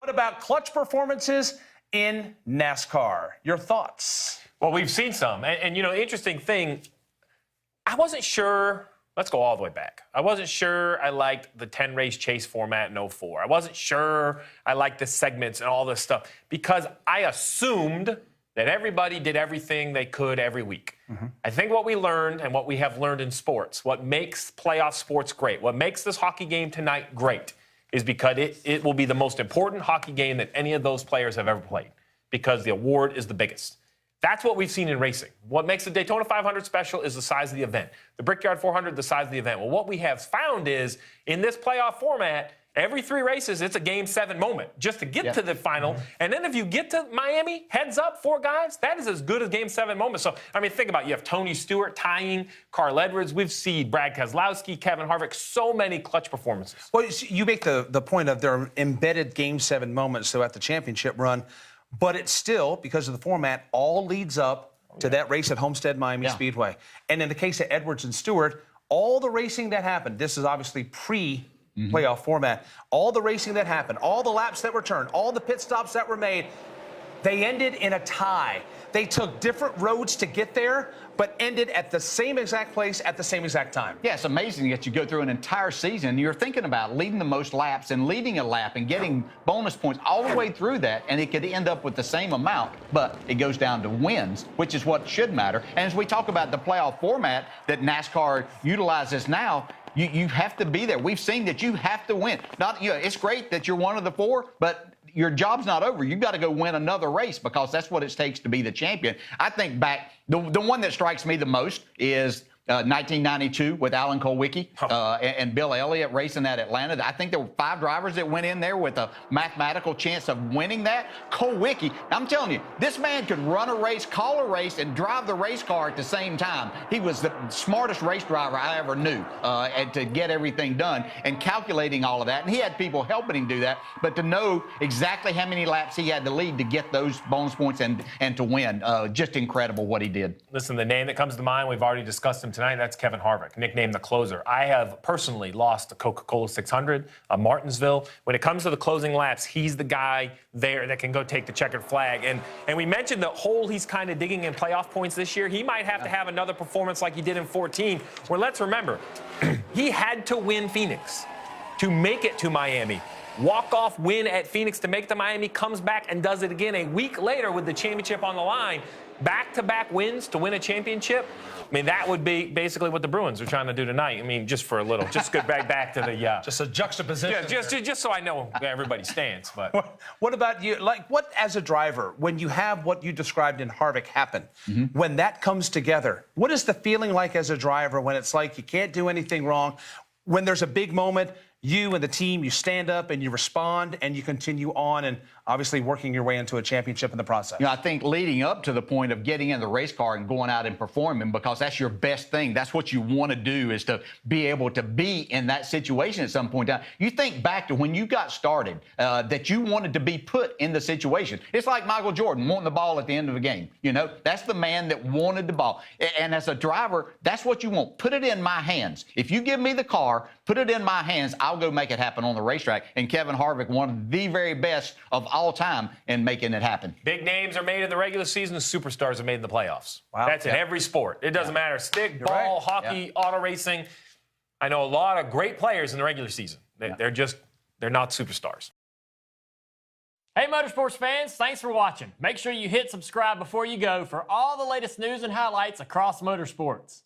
What about clutch performances in NASCAR? Your thoughts? Well, we've seen some. And you know, interesting thing, I wasn't sure. Let's go all the way back. I wasn't sure I liked the 10-race chase format in 04. I wasn't sure I liked the segments and all this stuff because I assumed that everybody did everything they could every week. I think what we learned and what we have learned in sports, what makes playoff sports great, what makes this hockey game tonight great, is because it will be the most important hockey game that any of those players have ever played because the award is the biggest. That's what we've seen in racing. What makes the Daytona 500 special is the size of the event. The Brickyard 400, the size of the event. Well, what we have found is in this playoff format, every 3 races, it's a Game 7 moment just to get to the final. And then if you get to Miami, heads up, 4 guys, that is as good as Game 7 moment. So, I mean, think about it. You have Tony Stewart tying, Carl Edwards. We've seen Brad Keselowski, Kevin Harvick, so many clutch performances. Well, you make the point of their embedded Game 7 moments throughout the championship run, but it's still, because of the format, all leads up to that race at Homestead Miami Speedway. And in the case of Edwards and Stewart, all the racing that happened, this is obviously playoff format. All the racing that happened, all the laps that were turned, all the pit stops that were made, they ended in a tie. They took different roads to get there, but ended at the same exact place at the same exact time. Yeah, it's amazing that you go through an entire season. You're thinking about leading the most laps and leading a lap and getting bonus points all the way through that, and it could end up with the same amount, but it goes down to wins, which is what should matter. And as we talk about the playoff format that NASCAR utilizes now, you have to be there. We've seen that you have to win. It's great that you're one of the 4, but your job's not over. You've got to go win another race because that's what it takes to be the champion. I think back, the one that strikes me the most is 1992 with Alan Kulwicki and Bill Elliott racing at Atlanta. I think there were 5 drivers that went in there with a mathematical chance of winning that. Kulwicki, I'm telling you, this man could run a race, call a race, and drive the race car at the same time. He was the smartest race driver I ever knew, and to get everything done and calculating all of that. And he had people helping him do that, but to know exactly how many laps he had to lead to get those bonus points and to win, just incredible what he did. Listen, the name that comes to mind, we've already discussed him tonight, that's Kevin Harvick, nicknamed the closer. I have personally lost the Coca-Cola 600, Martinsville. When it comes to the closing laps, he's the guy there that can go take the checkered flag. And we mentioned the hole he's kind of digging in playoff points this year. He might have to have another performance like he did in 14, where let's remember, he had to win Phoenix to make it to Miami. Walk-off win at Phoenix to make it to Miami, comes back and does it again a week later with the championship on the line. Back-to-back wins to win a championship. I mean, that would be basically what the Bruins are trying to do tonight. I mean, just for a little, just go back to the just a juxtaposition. Yeah, just so I know where everybody stands. But what about you? Like, what as a driver, when you have what you described in Harvick happen, when that comes together, what is the feeling like as a driver when it's like you can't do anything wrong? When there's a big moment, you and the team, you stand up and you respond and you continue on and obviously working your way into a championship in the process. You know, I think leading up to the point of getting in the race car and going out and performing, because that's your best thing. That's what you want to do, is to be able to be in that situation at some point in time. You think back to when you got started, that you wanted to be put in the situation. It's like Michael Jordan wanting the ball at the end of a game. You know, that's the man that wanted the ball. And as a driver, that's what you want. Put it in my hands. If you give me the car, put it in my hands, I'll go make it happen on the racetrack. And Kevin Harvick, one of the very best of all time in making it happen. Big names are made in the regular season, superstars are made in the playoffs. Wow. That's in every sport. It doesn't matter. Stick, ball, hockey, auto racing. I know a lot of great players in the regular season. They're not superstars. Hey, Motorsports fans, thanks for watching. Make sure you hit subscribe before you go for all the latest news and highlights across motorsports.